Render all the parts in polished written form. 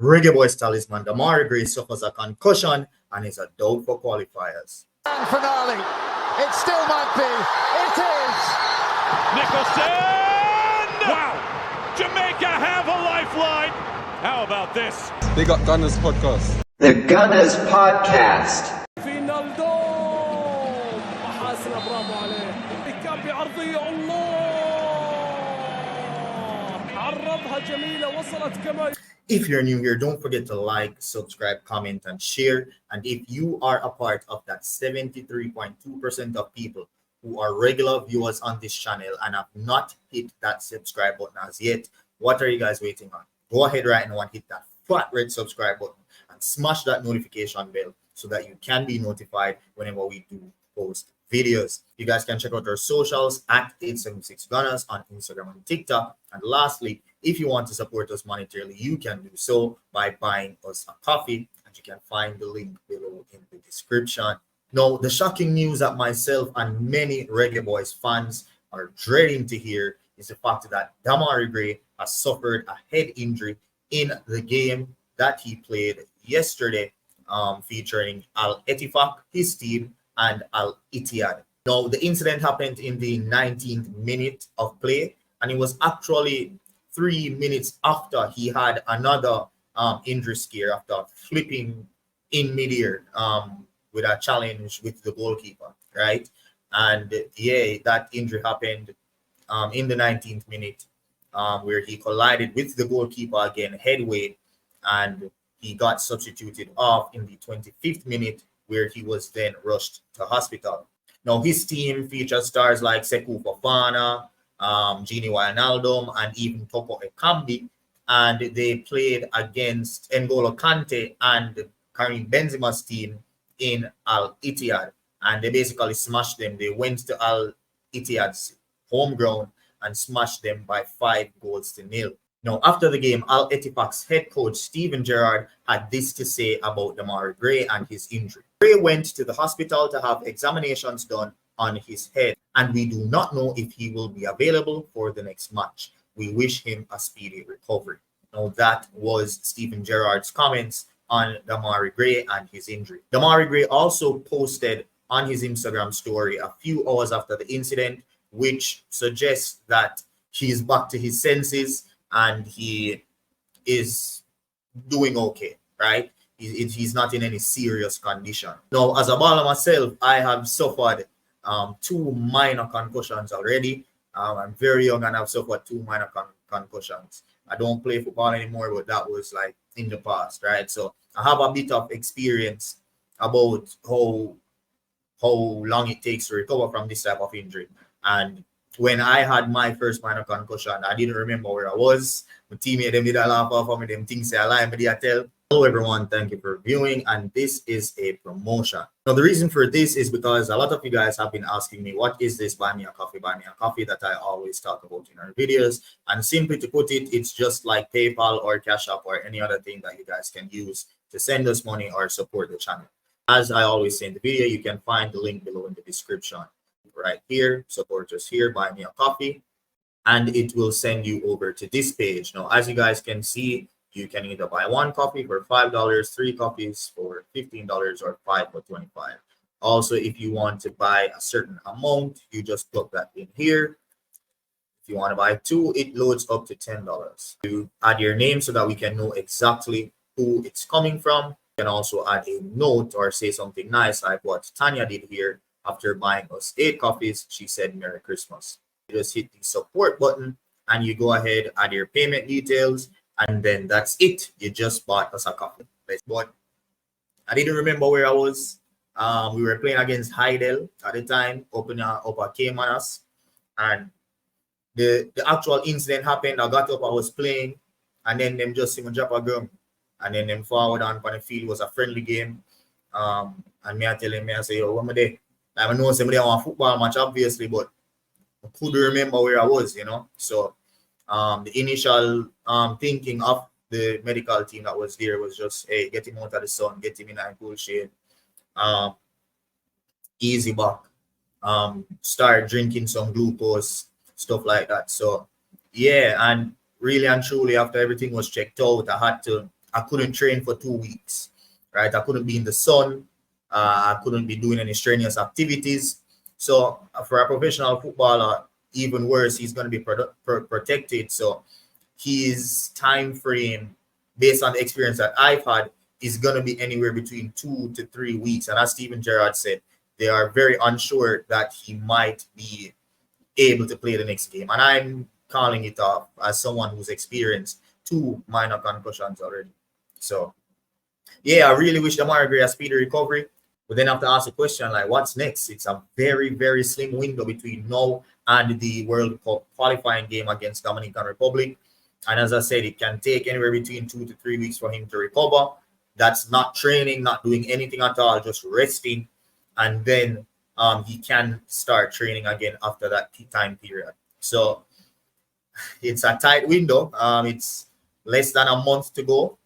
Reggae Boyz talisman Demari Gray suffers a concussion and is a doubt for qualifiers. Grand finale. It still might be. It is. Nicholson! Wow! Jamaica have a lifeline. How about this? They got Gunners podcast. The Gunners podcast. فينالدو محاسن برافو عليه كان بعرضية الله عرضها جميلة وصلت كما. If you're new here, don't forget to like, subscribe, comment, and share. And if you are a part of that 73.2% of people who are regular viewers on this channel and have not hit that subscribe button as yet, what are you guys waiting on? Go ahead right now and hit that fat red subscribe button and smash that notification bell so that you can be notified whenever we do post videos. You guys can check out our socials at 876 Gunners on Instagram and TikTok. And lastly, if you want to support us monetarily, you can do so by buying us a coffee, and you can find the link below in the description. Now, the shocking news that myself and many Reggae Boyz fans are dreading to hear is the fact that Demari Gray has suffered a head injury in the game that he played yesterday, featuring Ettifaq, his team, and Al-Ittihad. Now, the incident happened in the 19th minute of play, and it was actually 3 minutes after he had another injury scare after flipping in midair with a challenge with the goalkeeper, right? And yeah, that injury happened in the 19th minute where he collided with the goalkeeper again, headway, and he got substituted off in the 25th minute where he was then rushed to hospital. Now, his team features stars like Sekou Fofana, Gini Wijnaldum, and even Toko Ekambi, and they played against N'Golo Kante and Karim Benzema's team in Al-Ittihad, and they basically smashed them. They went to Al-Ittihad's home ground and smashed them by 5-0. Now, after the game, Ettifaq's head coach Steven Gerrard had this to say about Demari Gray and his injury. Gray went to the hospital to have examinations done on his head, and we do not know if he will be available for the next match. We wish him a speedy recovery. Now, that was Steven Gerrard's comments on Demari Gray and his injury. Demari Gray also posted on his Instagram story a few hours after the incident, which suggests that he is back to his senses and he is doing okay, right? He's not in any serious condition. Now, as a baller myself, I have suffered 2 minor concussions already. I'm very young and I've suffered 2 minor concussions. I don't play football anymore, but that was like in the past, right? So I have a bit of experience about how long it takes to recover from this type of injury. And when I had my first minor concussion, I didn't remember where I was. My teammate them did a laugh off of me, them things say I lie, but I tell. Hello everyone, thank you for viewing, and this is a promotion. Now the reason for this is because a lot of you guys have been asking me, what is this buy me a coffee that I always talk about in our videos? And simply to put it, it's just like PayPal or Cash App or any other thing that you guys can use to send us money or support the channel. As I always say in the video, you can find the link below in the description. Right here, support us here, buy me a coffee, and it will send you over to this page. Now, as you guys can see, you can either buy 1 coffee for $5, 3 coffees for $15, or 5 for $25. Also, if you want to buy a certain amount, you just plug that in here. If you want to buy 2, it loads up to $10. You add your name so that we can know exactly who it's coming from. You can also add a note or say something nice like what Tanya did here. After buying us 8 coffees, she said Merry Christmas. You just hit the support button and you go ahead, add your payment details, and then that's it. You just bought us a coffee. But I didn't remember where I was. We were playing against Heidel at the time, up a came on us. And the actual incident happened. I got up, I was playing, and then them just see me drop a gun. And then them forward on the field. It was a friendly game. And me I tell him, I say, yo, what am I there? I know somebody on a football match, obviously, but I couldn't remember where I was, you know. So the initial thinking of the medical team that was there was just, hey, get him out of the sun, get him in a cool shade, easy back, start drinking some glucose, stuff like that. So yeah, and really and truly, after everything was checked out, I had to I couldn't train for 2 weeks, right? I couldn't be in the sun. I couldn't be doing any strenuous activities. So for a professional footballer, even worse, he's going to be protected. So his time frame, based on the experience that I've had, is going to be anywhere between 2 to 3 weeks. And as Steven Gerrard said, they are very unsure that he might be able to play the next game. And I'm calling it off as someone who's experienced 2 minor concussions already. So, yeah, I really wish Demari Gray a speedy recovery. But then I have to ask the question, like, what's next? It's a very, very slim window between now and the World Cup qualifying game against Dominican Republic. And as I said, it can take anywhere between 2 to 3 weeks for him to recover. That's not training, not doing anything at all, just resting. And then he can start training again after that time period. So it's a tight window. It's less than a month to go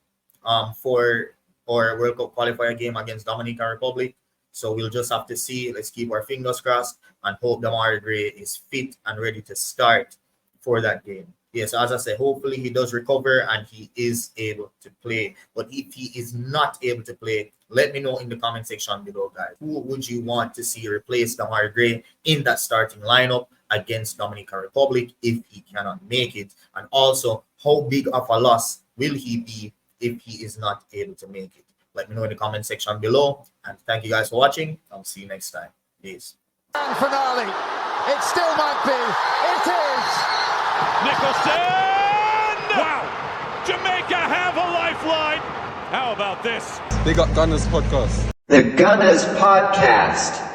for our World Cup qualifier game against Dominican Republic. So we'll just have to see. Let's keep our fingers crossed and hope Demari Gray is fit and ready to start for that game. Yes, as I said, hopefully he does recover and he is able to play. But if he is not able to play, let me know in the comment section below, guys. Who would you want to see replace Demari Gray in that starting lineup against Dominican Republic if he cannot make it? And also, how big of a loss will he be if he is not able to make it? Let me know in the comment section below. And thank you guys for watching. I'll see you next time. Peace. Grand finale. It still might be. It is. Nicholson! Wow! Jamaica have a lifeline. How about this? Big up Gunners Podcast. The Gunners Podcast.